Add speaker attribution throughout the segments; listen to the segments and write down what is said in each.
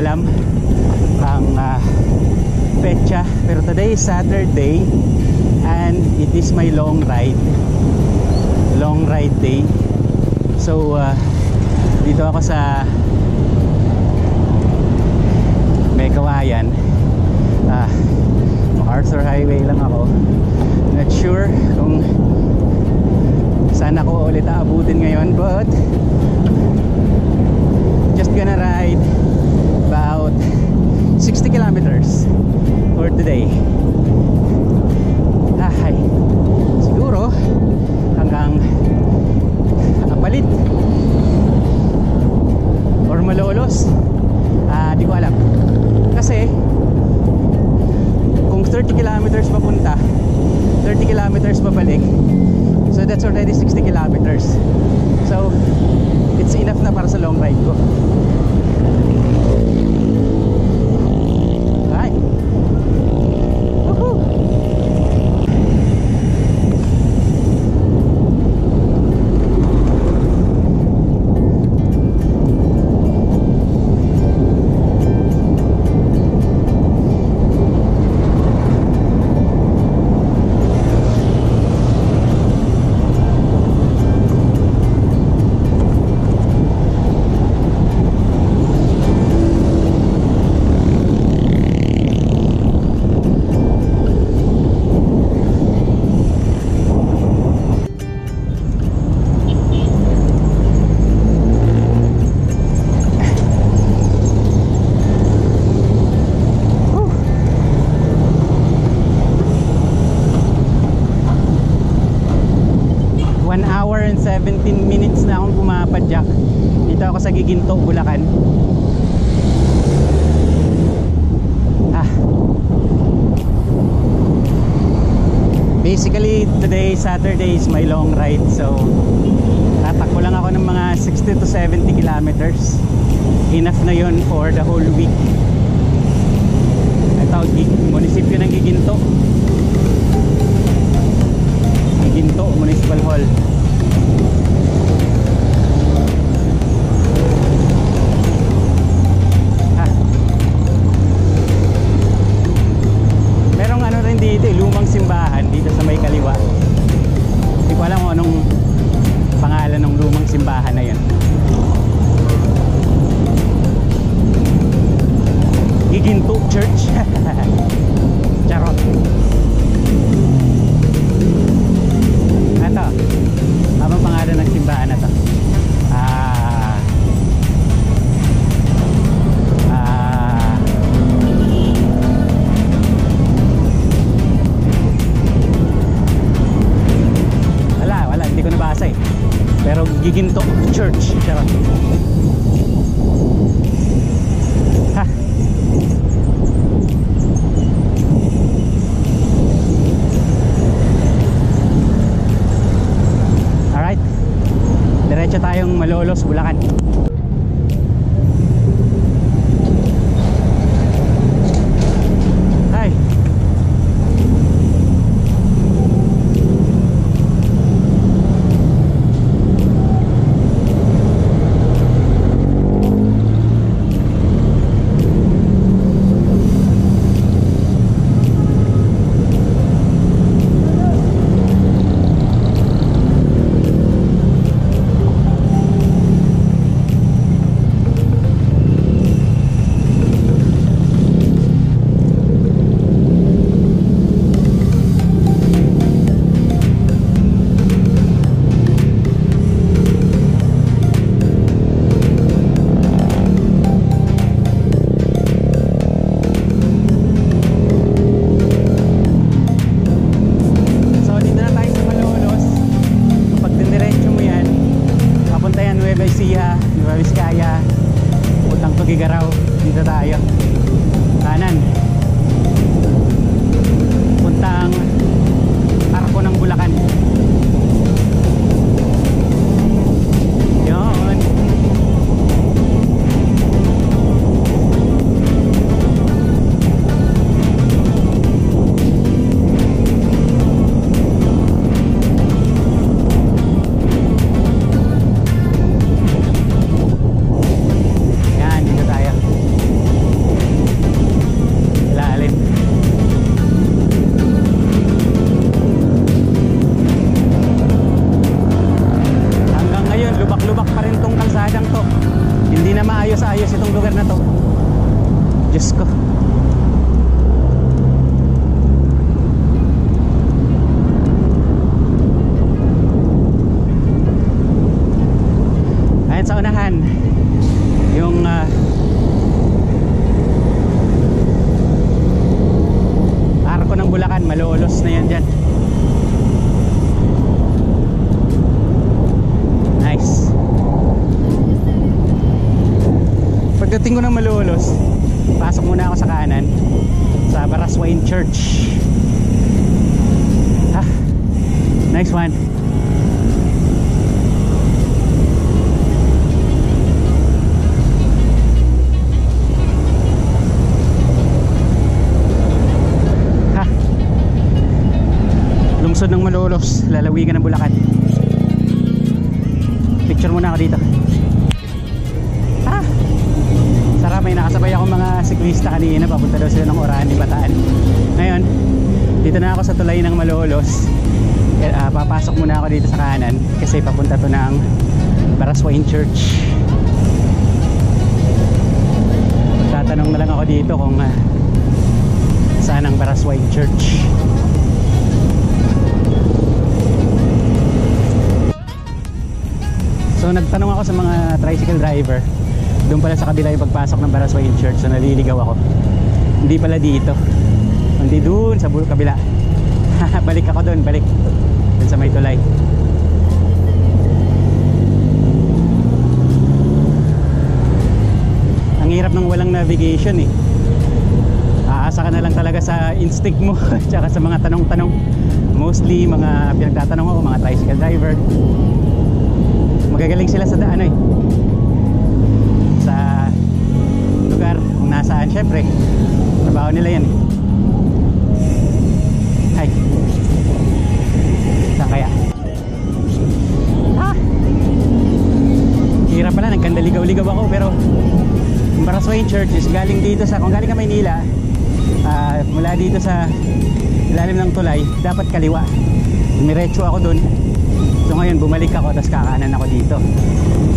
Speaker 1: alam ang petsa, pero today is Saturday and it is my long ride day. So dito ako sa May Kawayan, MacArthur Highway lang ako. Not sure kung saan ako ulit aabutin ngayon, but just gonna ride about 60 kilometers for today. Hay, siguro hanggang Apalit or Malolos, di ko alam kasi kung 30 kilometers papunta, 30 kilometers pabalik, so that's already 60 kilometers. So it's enough na para sa long ride ko. Hi. Woohoo. 17 minutes na akong pumapadyak. Dito ako sa Giginto, Bulacan. Basically today, Saturday, is my long ride. So tatakbo lang ako ng mga 60 to 70 kilometers. Enough na yun for the whole week. Ito, munisipyo ng Giginto, Municipal Hall. Merong ano rin dito, lumang simbahan dito sa may kaliwa. Hindi ko alam kung anong pangalan ng lumang simbahan na yun. Giginto Church. Charot. Ito, anong pangalan ng simbahan na to? Wala, hindi ko nabasa eh. Pero Giginto Church. Charot. Ha. Diretso tayong Malolos, Bulacan. Hi. Gigaraw, dito tayo kanan puntang Arco ng Bulacan. Yun. tong lugar na to. Diyos ko. Ayan sa unahan yung arko ng Bulacan, Malolos na yan dyan. Nice. Pagdating ko ng Malolos, pasok muna ako sa kanan sa Baraswain Church. Next one. Lungsod ng Malolos, lalawigan ng Bulacan. Picture muna ako dito. Sarap, may nakasabay akong mga siklista kanina, papunta daw sila ng Orani, Bataan. Ngayon, dito na ako sa tulay ng Malolos. Papasok muna ako dito sa kanan kasi papunta to ng Baraswain Church. Tatanong na lang ako dito kung saan ang Baraswain Church. So nagtanong ako sa mga tricycle driver. Doon pala sa kabila yung pagpasok ng Baraswain Church. So naliligaw ako. Hindi pala dito. Hindi doon sa kabila. Balik ako doon, balik. Doon sa may tulay. Ang hirap ng walang navigation eh. Aasa ka na lang talaga sa instinct mo. Tsaka sa mga tanong-tanong. Mostly mga pinagtatanong ako, mga tricycle driver. Magagaling sila sa ano eh, sa lugar kung nasaan. Syempre trabaho nila yan eh. Ay, saan kaya? Hirap pala, nagkandaligaw-ligaw ako. Pero yung Baraswain Church is galing dito sa, kung galing ka Maynila, mula dito sa ilalim ng tulay, dapat kaliwa. Dumiretso ako dun. So ngayon bumalik ako, tapos kakanan ako dito.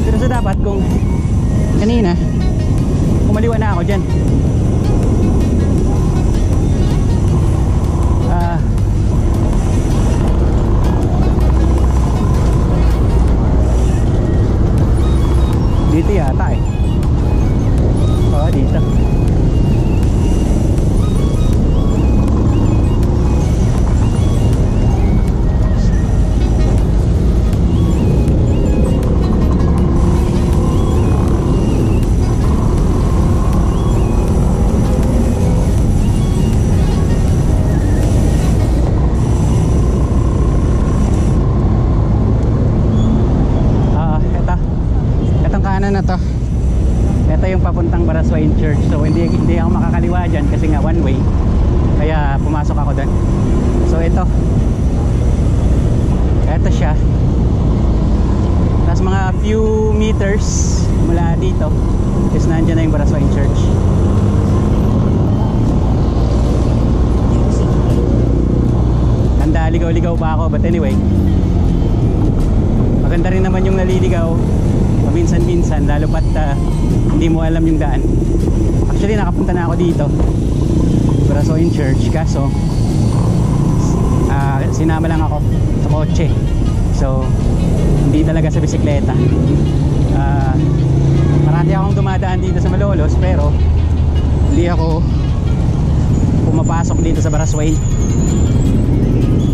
Speaker 1: Pero so dapat kung kanina kumaliwa na ako dyan. Dito yata eh. Oo, dito. Na to. Ito yung papuntang Baraswain Church. So hindi ako makakaliwa dyan kasi nga one way. Kaya pumasok ako doon. So ito siya. Tapos mga few meters mula dito is nandyan na yung Baraswain Church. Handa, ligaw-ligaw pa ako. But anyway, maganda rin naman yung naliligaw minsan-minsan, lalo pat hindi mo alam yung daan. Actually nakapunta na ako dito Baraswain Church, kaso sinama lang ako sa kotse. So hindi talaga sa bisikleta. Marami akong dumadaan dito sa Malolos, pero hindi ako pumapasok dito sa Baraswain.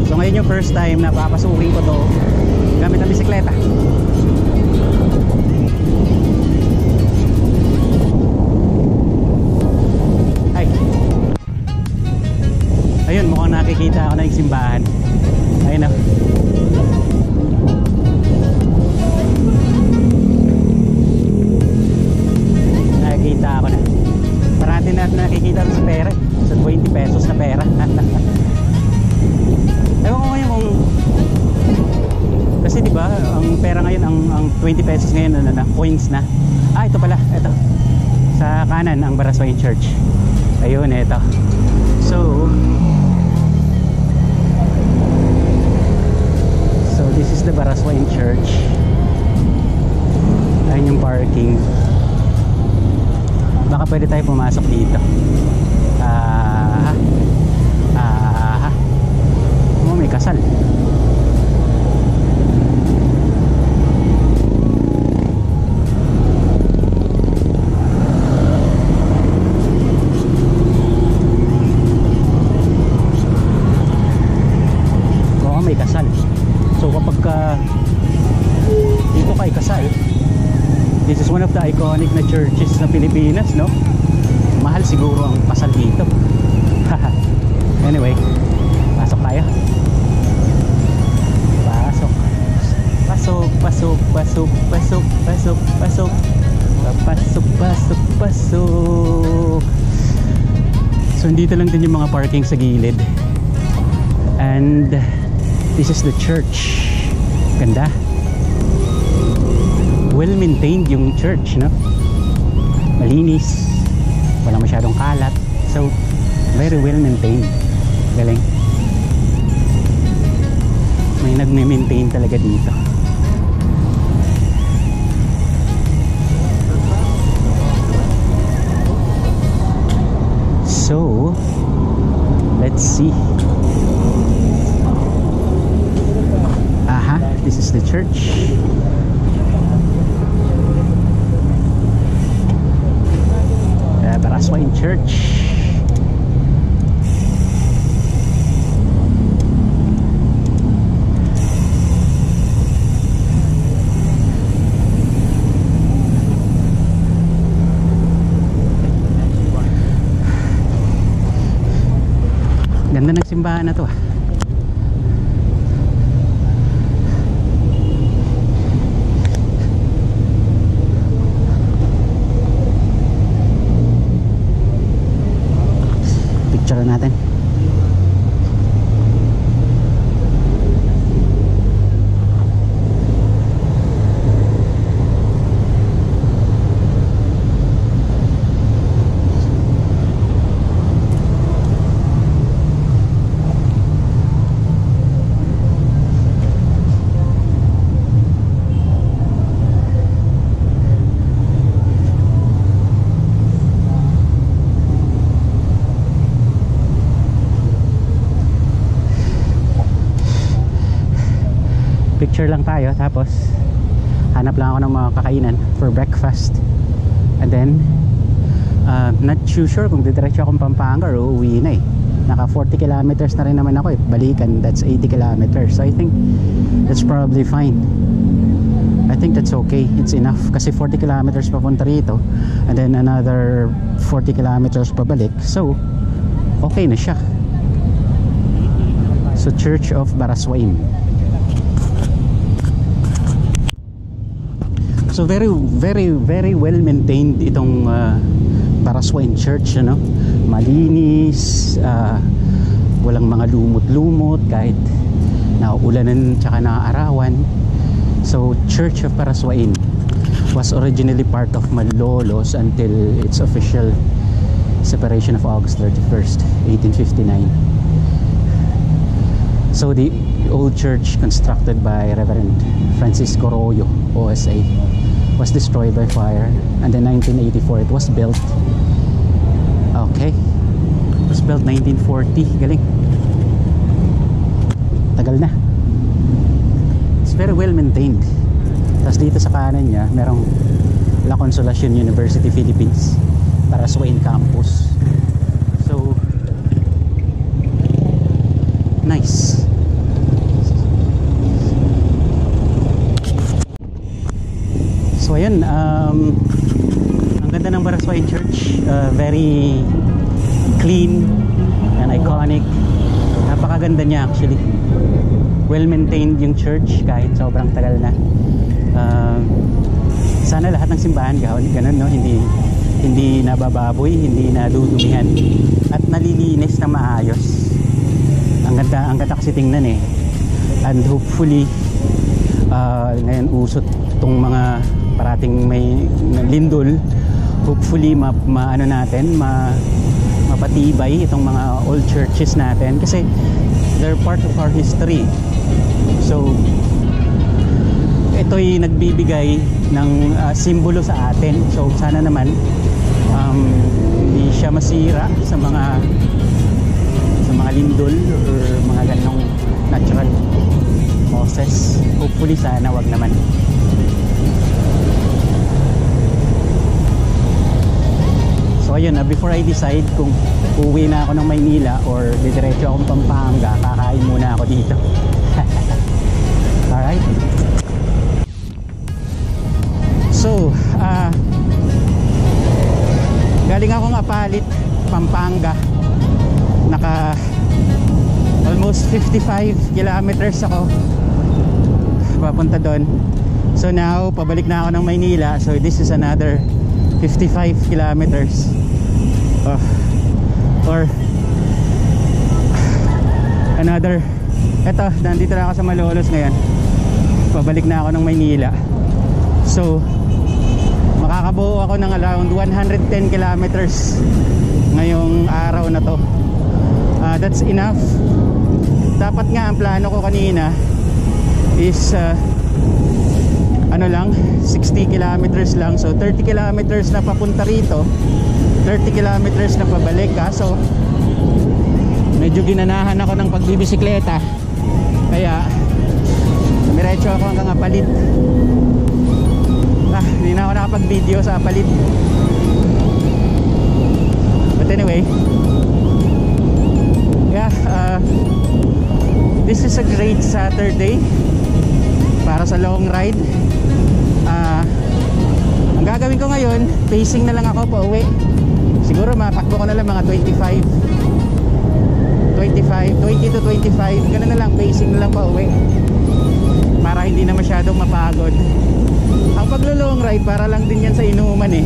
Speaker 1: So ngayon yung first time na papasukin ko to gamit ang bisikleta. Ayun, mukhang nakikita ako na yung simbahan. Ayun na. Nakikita ako na. Parati natin nakikita sa pera. Sa 20 pesos na pera. Ewan ko ngayon kung... Kasi diba, ang pera ngayon, ang 20 pesos ngayon, coins na. Ito pala, ito. Sa kanan, ang Baraswain Church. Ayun, ito. So this is the Baraswain Church. Ayun yung parking. pwede tayo pumasok dito. May kasal. May kasal. So kapag dito kay kasal, this is one of the iconic na churches na Pilipinas, no? Mahal siguro ang kasal dito. Anyway, pasok tayo. Pasok. So dito lang din yung mga parking sa gilid. And this is the church. Ganda. Well maintained yung church, no? Malinis. Walang masyadong kalat. So, very well maintained. Galing. May nagme-maintain talaga dito. So, let's see. This is the church. Baraswain Church. Ganda ng simbahan na to. Picture natin. Picture lang tayo, tapos hanap lang ako ng mga kakainan for breakfast, and then not too sure kung didiretso akong Pampanga o uuwi na eh. Naka 40 kilometers na rin naman ako eh, balikan, that's 80 kilometers. So I think that's probably fine. I think that's okay, it's enough kasi 40 kilometers papunta rito and then another 40 kilometers pabalik, so okay na siya. So Church of Baraswain. So very well maintained itong Baraswain Church, ano? Malinis, walang mga lumot-lumot kahit nauulanan tsaka naaarawan. So Church of Baraswain was originally part of Malolos until its official separation of August 31st, 1859. So the old church constructed by Reverend Francisco Royo, OSA, was destroyed by fire, and in 1984 it was built. Okay, it was built 1940. Galing, tagal na. It's very well maintained. Tapos dito sa kanan niya merong La Consolacion University Philippines, Baraswain Campus. So nice. So ayun, ang ganda ng Baraswain Church, very clean and iconic. Napakaganda niya actually. Well maintained yung church kahit sobrang tagal na. Sana lahat ng simbahan ganun, no? Hindi nabababoy, hindi nadudumihan at nalilinis na maayos. Ang ganda kasi tingnan eh. And hopefully ngayon usot tong mga parating may lindol, hopefully mapatibay itong mga old churches natin kasi they're part of our history. So ito'y nagbibigay ng simbolo sa atin. So sana naman siya masira sa mga lindol or mga ganong natural causes. Hopefully sana wag naman. So ayun, before I decide kung uuwi na ako ng Maynila or didiretso akong Pampanga, kakain muna ako dito. Alright. So galing akong Apalit, Pampanga. Naka almost 55 kilometers ako papunta doon. So now pabalik na ako ng Maynila. So this is another 55 kilometers. Or another, eto, nandito na ako sa Malolos ngayon. Pabalik na ako ng Maynila. So makakabuo ako ng around 110 kilometers ngayong araw na to. That's enough. Dapat nga ang plano ko kanina is ano lang, 60 kilometers lang. So 30 kilometers na papunta rito, 30 kilometers na pabalik. Kaso medyo ginanahan ako ng pagbibisikleta, kaya dumiretso ako hanggang Apalit. Hindi na ako nakapag-video sa Apalit. But anyway, yeah, this is a great Saturday para sa long ride. Ang gagawin ko ngayon, pacing na lang ako pa uwi. Siguro matakbo ko na lang mga 20 to 25, ganun na lang, pacing na lang pa uwi para hindi na masyadong mapagod. Ang paglo-long ride para lang din yan sa inuman eh.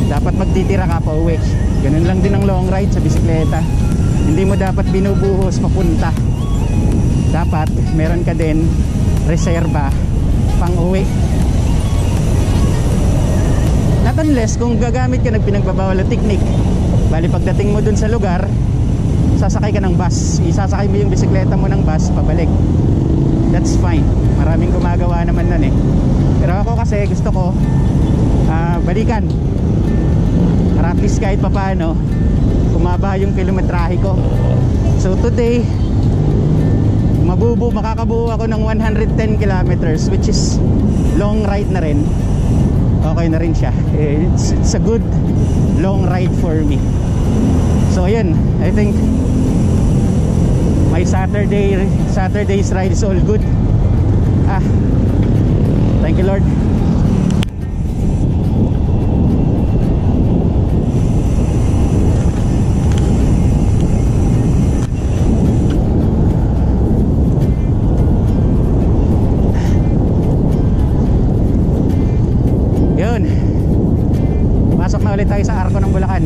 Speaker 1: Dapat magtitira ka pa uwi. Ganun lang din ang long ride sa bisikleta. Hindi mo dapat binubuhos papunta. Dapat meron ka din reserba pang uwi. Not unless kung gagamit ka ng pinagbabawal na technique. Bali pagdating mo dun sa lugar, sasakay ka ng bus. Isasakay mo yung bisikleta mo ng bus pabalik. That's fine. Maraming gumagawa naman nun eh. Pero ako kasi gusto ko balikan para at least kahit papaano kumaba yung kilometrahe ko. So today makakabuo ako ng 110 kilometers, which is long ride na rin. Okay na rin siya. It's a good long ride for me. So ayun, I think my Saturday's ride is all good. Thank you, Lord. Yun. Pasok na ulit tayo sa Arco ng Bulacan.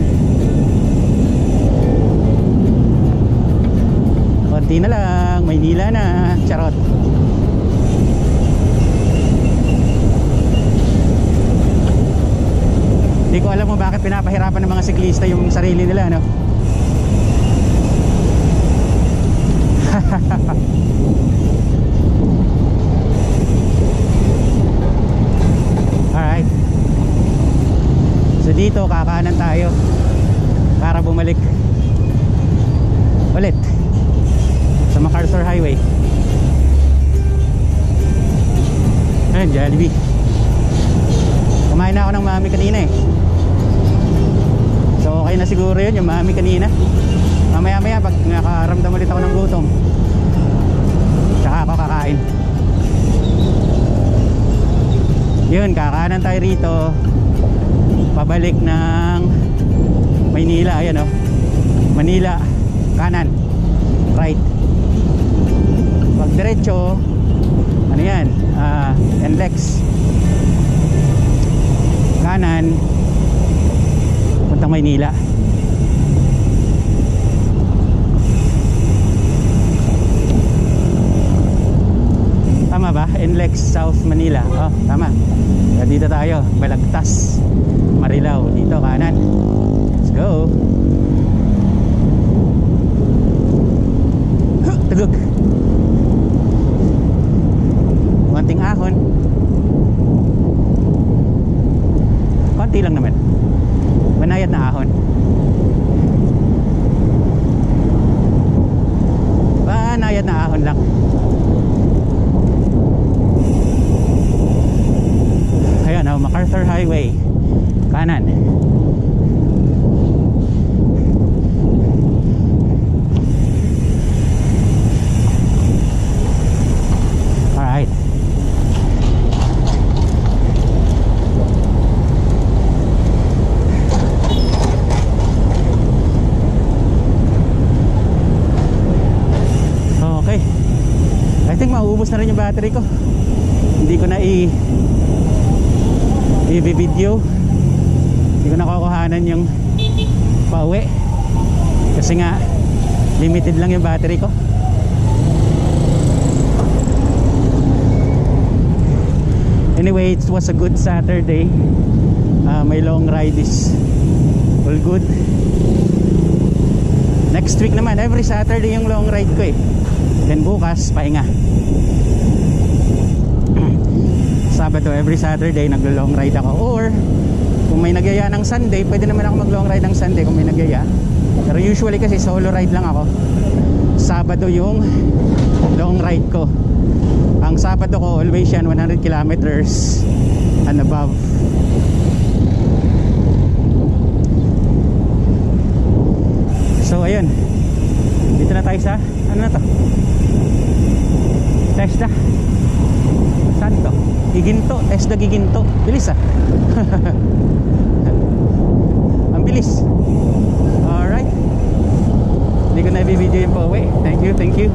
Speaker 1: Konti na lang, Maynila na. Charot. Hindi ko alam mo bakit pinapahirapan ng mga siklista yung sarili nila, no? Alright. So dito kakanan tayo para bumalik ulit sa MacArthur Highway. Ayun, Jollibee. Kumain na ako ng mami kanina eh. So okay na siguro yun, yung mami kanina. Mamaya maya pag nakaramdam ulit ako ng gutom, tsaka ako kakain. Yun, kakanan tayo rito pabalik ng Maynila. Ayan o, Manila, kanan, right. Pag diretso, ano yan, NLEX, kanan, puntang Maynila. Tama ba? NLEX South Manila. Oh, tama. Dito tayo, Balagtas, Marilao. Dito kanan. Let's go. Tugog. Konting ahon. Konti lang naman. Banayad na ahon. naubos na rin yung battery ko. Hindi ko na i-video. Hindi ko na kukuhanan yung pauwi kasi nga limited lang yung battery ko. Anyway, it was a good Saturday. My long ride is all good. Next week naman, every Saturday yung long ride ko eh. Then bukas, pahinga. Sabado, every Saturday naglo-long ride ako. Or kung may nagyaya ng Sunday, pwede naman ako mag-long ride ng Sunday kung may nagyaya. Pero usually kasi solo ride lang ako. Sabado yung long ride ko. Ang Sabado ko always yan 100 kilometers and above. So ayun, dito na tayo sa ano na to? Tesda. Saan to? Giginto, Tesda Giginto. Bilis ah. Ang bilis. Alright, hindi ko na i-video yung pauwi. Thank you.